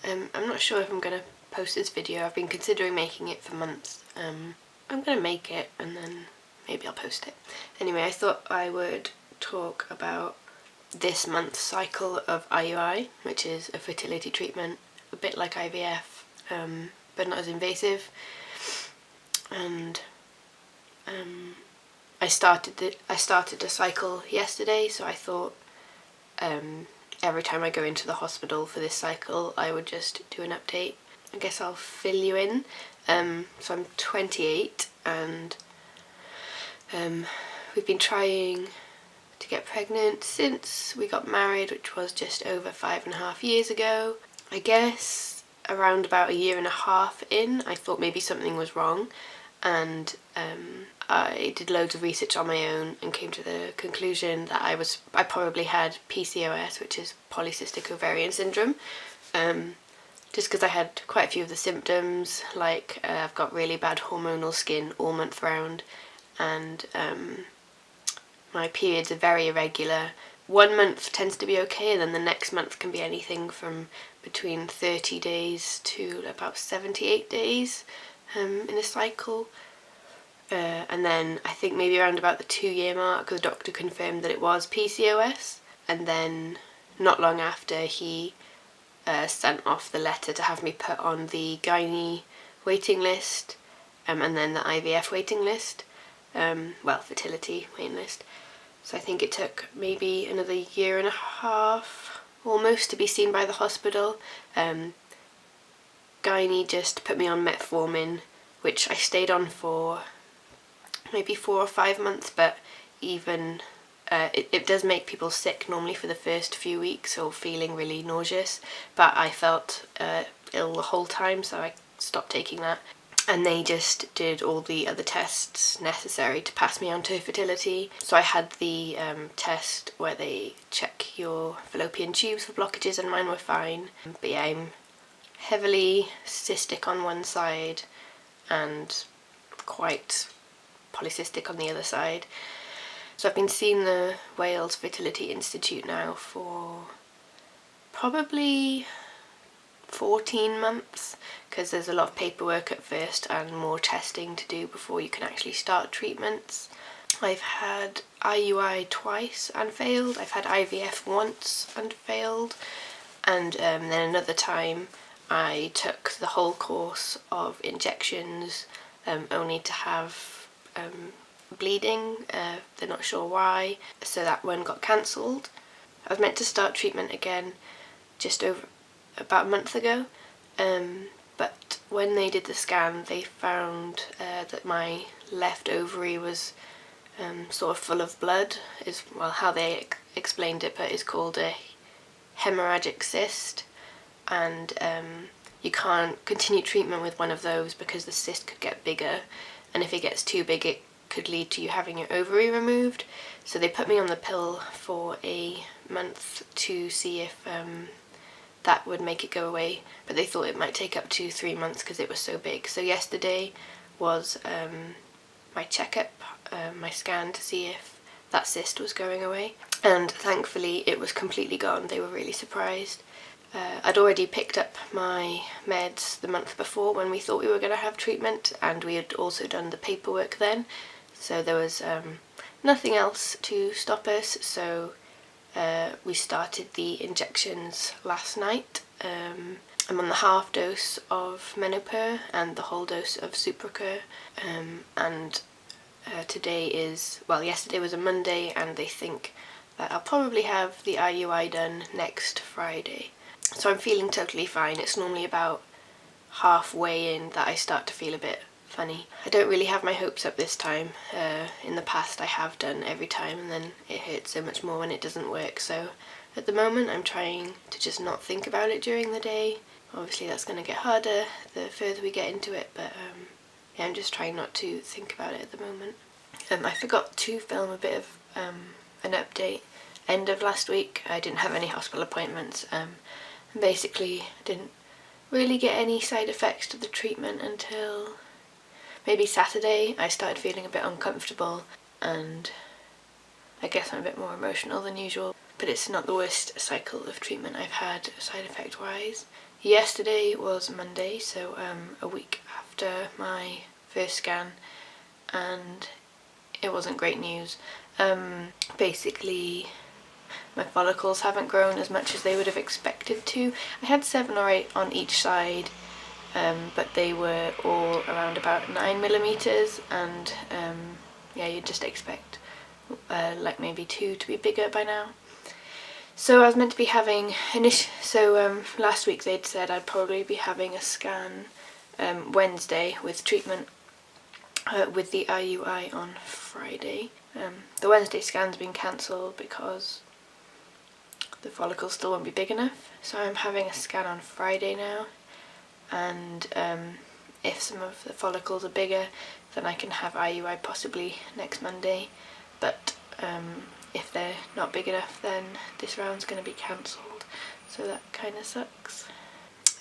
I'm not sure if I'm going to post this video. I've been considering making it for months. I'm going to make it and then maybe I'll post it. Anyway, I thought I would talk about this month's cycle of IUI, which is a fertility treatment, a bit like IVF, but not as invasive. And I started the cycle yesterday, so I thought every time I go into the hospital for this cycle I would just do an update. I guess I'll fill you in. So I'm 28 and we've been trying to get pregnant since we got married, which was just over 5.5 years ago. I guess around about 1.5 years in, I thought maybe something was wrong, and I did loads of research on my own and came to the conclusion that I probably had PCOS, which is polycystic ovarian syndrome, just because I had quite a few of the symptoms, like I've got really bad hormonal skin all month round, and my periods are very irregular. 1 month tends to be okay, and then the next month can be anything from between 30 days to about 78 days in a cycle. And then I think maybe around about the 2-year mark the doctor confirmed that it was PCOS, and then not long after he sent off the letter to have me put on the gynae waiting list, and then the IVF waiting list, fertility waiting list. So I think it took maybe another 1.5 years almost to be seen by the hospital. Gynae just put me on metformin, which I stayed on for maybe 4 or 5 months, but even it does make people sick normally for the first few weeks, or feeling really nauseous, but I felt ill the whole time, so I stopped taking that. And they just did all the other tests necessary to pass me on to fertility. So I had the test where they check your fallopian tubes for blockages, and mine were fine. But yeah, I'm heavily cystic on one side and quite polycystic on the other side. So I've been seeing the Wales Fertility Institute now for probably 14 months, because there's a lot of paperwork at first and more testing to do before you can actually start treatments. I've had IUI twice and failed. I've had IVF once and failed, and then another time I took the whole course of injections only to have bleeding. They're not sure why, so that one got cancelled. I was meant to start treatment again just over about a month ago, but when they did the scan they found that my left ovary was sort of full of blood, is how they explained it, but it's called a hemorrhagic cyst, and you can't continue treatment with one of those because the cyst could get bigger, and if it gets too big it could lead to you having your ovary removed. So they put me on the pill for a month to see if that would make it go away, but they thought it might take up to 3 months because it was so big. So yesterday was my checkup, my scan to see if that cyst was going away, and thankfully it was completely gone. They were really surprised. I'd already picked up my meds the month before when we thought we were going to have treatment, and we had also done the paperwork then, so there was nothing else to stop us. So we started the injections last night. I'm on the half dose of Menopur and the whole dose of Supracur, and today is, yesterday was a Monday, and they think that I'll probably have the IUI done next Friday. So I'm feeling totally fine. It's normally about halfway in that I start to feel a bit funny. I don't really have my hopes up this time. In the past I have done every time, and then it hurts so much more when it doesn't work. So at the moment I'm trying to just not think about it during the day. Obviously that's going to get harder the further we get into it, but yeah, I'm just trying not to think about it at the moment. I forgot to film a bit of an update. End of last week I didn't have any hospital appointments, and basically didn't really get any side effects to the treatment until maybe Saturday. I started feeling a bit uncomfortable, and I guess I'm a bit more emotional than usual, but it's not the worst cycle of treatment I've had side effect wise. yesterday was Monday, so a week after my first scan, and it wasn't great news. Basically, my follicles haven't grown as much as they would have expected to. I had 7 or 8 on each side, but they were all around about 9mm, and yeah, you'd just expect like maybe 2 to be bigger by now. So I was meant to be having last week they'd said I'd probably be having a scan Wednesday with treatment with the IUI on Friday. The Wednesday scan's been cancelled because the follicles still won't be big enough, so I'm having a scan on Friday now, and if some of the follicles are bigger, then I can have IUI possibly next Monday, but if they're not big enough, then this round's going to be cancelled, so that kind of sucks.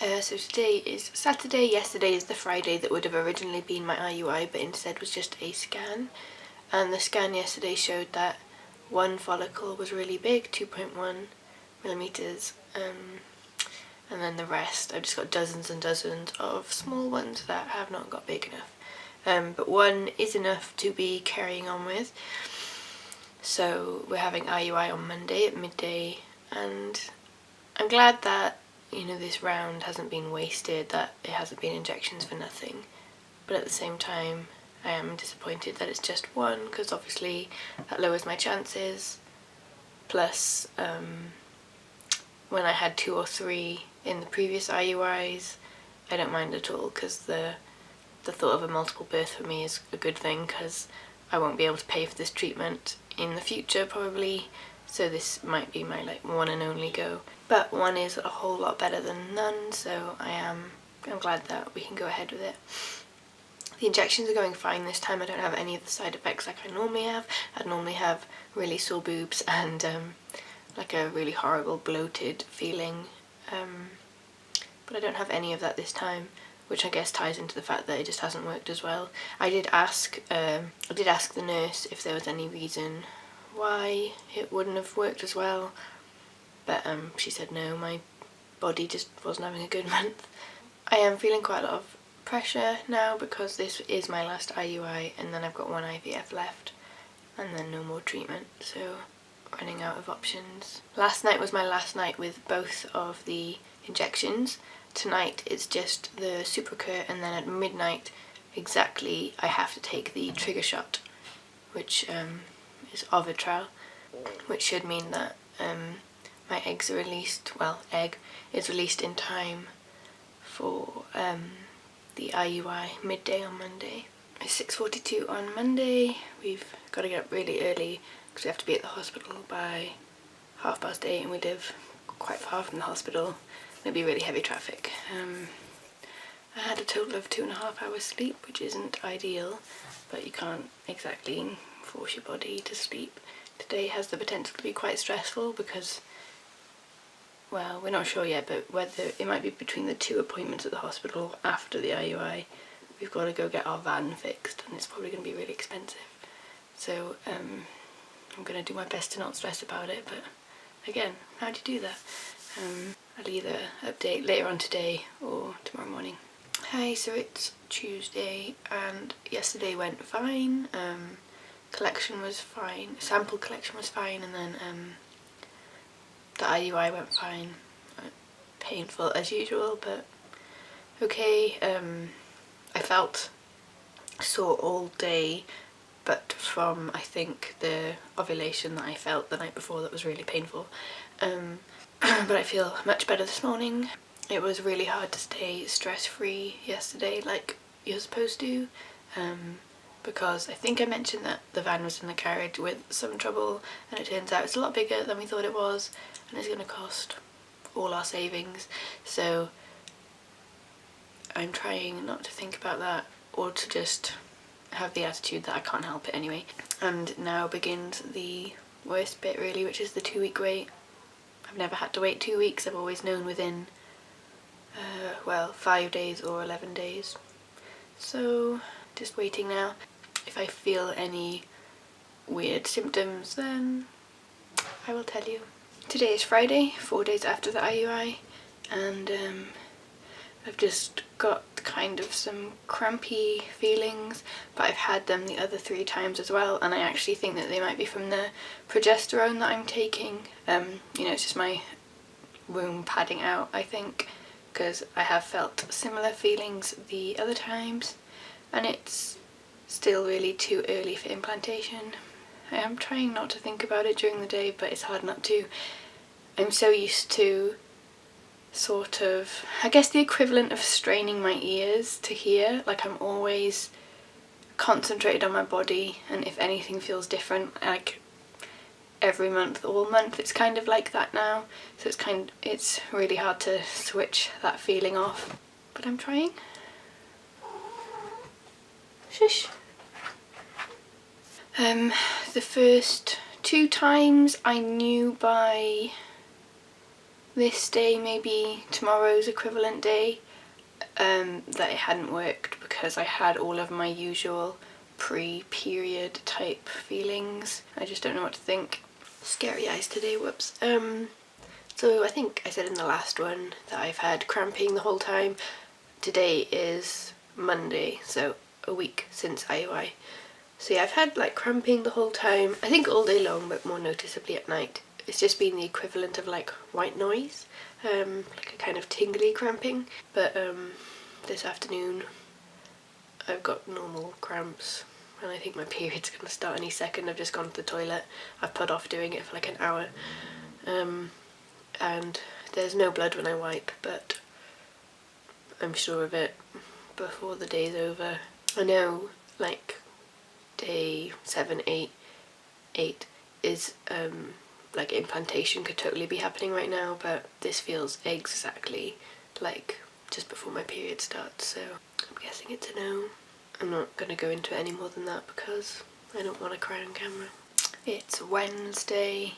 So today is Saturday. Yesterday is the Friday that would have originally been my IUI, but instead was just a scan, and the scan yesterday showed that one follicle was really big, 2.1mm, and then the rest, I've just got dozens and dozens of small ones that have not got big enough, but one is enough to be carrying on with. So we're having IUI on Monday at midday, and I'm glad that, you know, this round hasn't been wasted, that it hasn't been injections for nothing, but at the same time I am disappointed that it's just one, because obviously that lowers my chances, plus when I had 2 or 3 in the previous IUIs, I don't mind at all, because the thought of a multiple birth for me is a good thing, because I won't be able to pay for this treatment in the future probably, so this might be my like one and only go. But one is a whole lot better than none, so I'm glad that we can go ahead with it. The injections are going fine this time. I don't have any of the side effects like I normally have. I'd normally have really sore boobs and like a really horrible bloated feeling, but I don't have any of that this time, which I guess ties into the fact that it just hasn't worked as well. I did ask the nurse if there was any reason why it wouldn't have worked as well, but she said no, my body just wasn't having a good month. I am feeling quite a lot of pressure now because this is my last IUI, and then I've got 1 IVF left and then no more treatment, so running out of options. Last night was my last night with both of the injections. Tonight it's just the Supracur, and then at midnight exactly I have to take the trigger shot, which is Ovitrel, which should mean that my eggs are released, egg is released in time for the IUI midday on Monday. It's 6:42 on Monday. We've got to get up really early because we have to be at the hospital by 8:30, and we live quite far from the hospital. It'll be really heavy traffic. I had a total of 2.5 hours sleep, which isn't ideal, but you can't exactly force your body to sleep. Today has the potential to be quite stressful because, well, we're not sure yet, but whether it might be between the 2 appointments at the hospital after the IUI, we've got to go get our van fixed, and it's probably going to be really expensive. So I'm going to do my best to not stress about it, but again, how do you do that? I'll either update later on today or tomorrow morning. Hi, so it's Tuesday and yesterday went fine. Collection was fine, sample collection was fine, and then the IUI went fine. Painful as usual, but okay. I felt sore all day, but from I think the ovulation that I felt the night before that was really painful. But I feel much better this morning. It was really hard to stay stress-free yesterday like you're supposed to, because I think I mentioned that the van was in the carriage with some trouble, and it turns out it's a lot bigger than we thought it was, and it's going to cost all our savings. So I'm trying not to think about that, or to just have the attitude that I can't help it anyway. And now begins the worst bit really, which is the 2-week wait. I've never had to wait 2 weeks. I've always known within 5 days or 11 days. So just waiting now. If I feel any weird symptoms, then I will tell you. Today is Friday, 4 days after the IUI, and I've just got kind of some crampy feelings, but I've had them the other 3 times as well, and I actually think that they might be from the progesterone that I'm taking. You know, it's just my womb padding out, I think, because I have felt similar feelings the other times, and it's still really too early for implantation. I am trying not to think about it during the day, but it's hard not to. I'm so used to sort of, I guess, the equivalent of straining my ears to hear. Like, I'm always concentrated on my body, and if anything feels different, like every month, all month, it's kind of like that now. So it's really hard to switch that feeling off, but I'm trying. Shush. The first 2 times I knew by this day, maybe tomorrow's equivalent day, that it hadn't worked, because I had all of my usual pre-period type feelings. I just don't know what to think. Scary eyes today, whoops. So I think I said in the last one that I've had cramping the whole time. Today is Monday, so a week since IUI. So yeah, I've had like cramping the whole time, I think all day long, but more noticeably at night. It's just been the equivalent of like white noise, like a kind of tingly cramping. But this afternoon I've got normal cramps, and I think my period's going to start any second. I've just gone to the toilet. I've put off doing it for like an hour, and there's no blood when I wipe, but I'm sure of it before the day's over. I know like day 7, 8 is like implantation could totally be happening right now, but this feels exactly like just before my period starts, so I'm guessing it's a no. I'm not going to go into it any more than that because I don't want to cry on camera. It's Wednesday.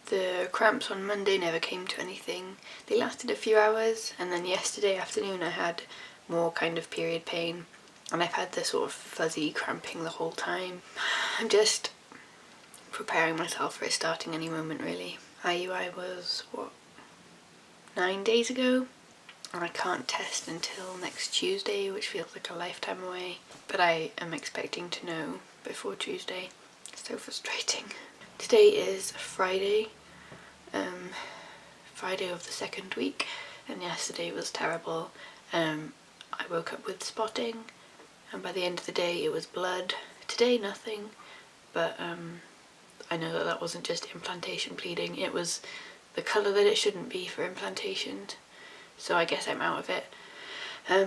The cramps on Monday never came to anything. They lasted a few hours, and then yesterday afternoon I had more kind of period pain, and I've had this sort of fuzzy cramping the whole time. I'm just preparing myself for it starting any moment, really. IUI was, what, 9 days ago? And I can't test until next Tuesday, which feels like a lifetime away. But I am expecting to know before Tuesday. It's so frustrating. Today is Friday. Friday of the 2nd week, and yesterday was terrible. I woke up with spotting, and by the end of the day it was blood. Today nothing, but I know that that wasn't just implantation bleeding, it was the colour that it shouldn't be for implantation, so I guess I'm out of it. I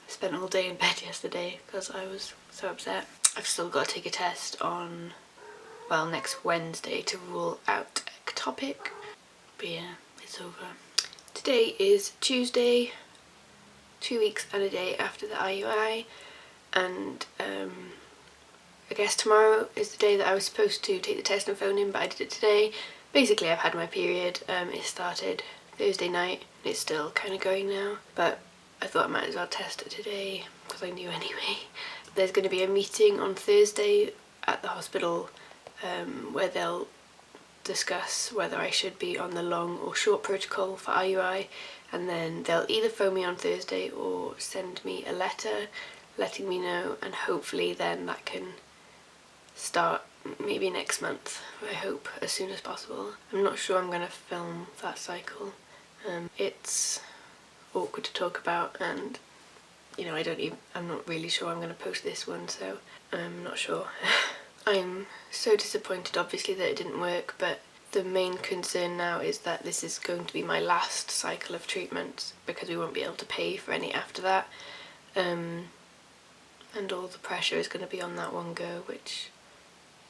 spent all day in bed yesterday because I was so upset. I've still got to take a test on, well, next Wednesday to rule out ectopic, but yeah, it's over. Today is Tuesday, 2 weeks and a day after the IUI, and I guess tomorrow is the day that I was supposed to take the test and phone in, but I did it today. Basically, I've had my period. It started Thursday night, and it's still kind of going now, but I thought I might as well test it today because I knew anyway. There's going to be a meeting on Thursday at the hospital where they'll discuss whether I should be on the long or short protocol for IUI, and then they'll either phone me on Thursday or send me a letter letting me know, and hopefully then that can start maybe next month, I hope, as soon as possible. I'm not sure I'm going to film that cycle. It's awkward to talk about, and you know, I'm not really sure I'm going to post this one, so I'm not sure. I'm so disappointed obviously that it didn't work, but the main concern now is that this is going to be my last cycle of treatments because we won't be able to pay for any after that, and all the pressure is going to be on that one go, which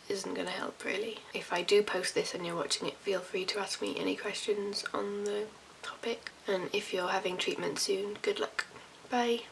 isn't going to help really. If I do post this and you're watching it, feel free to ask me any questions on the topic, and if you're having treatment soon, good luck. Bye.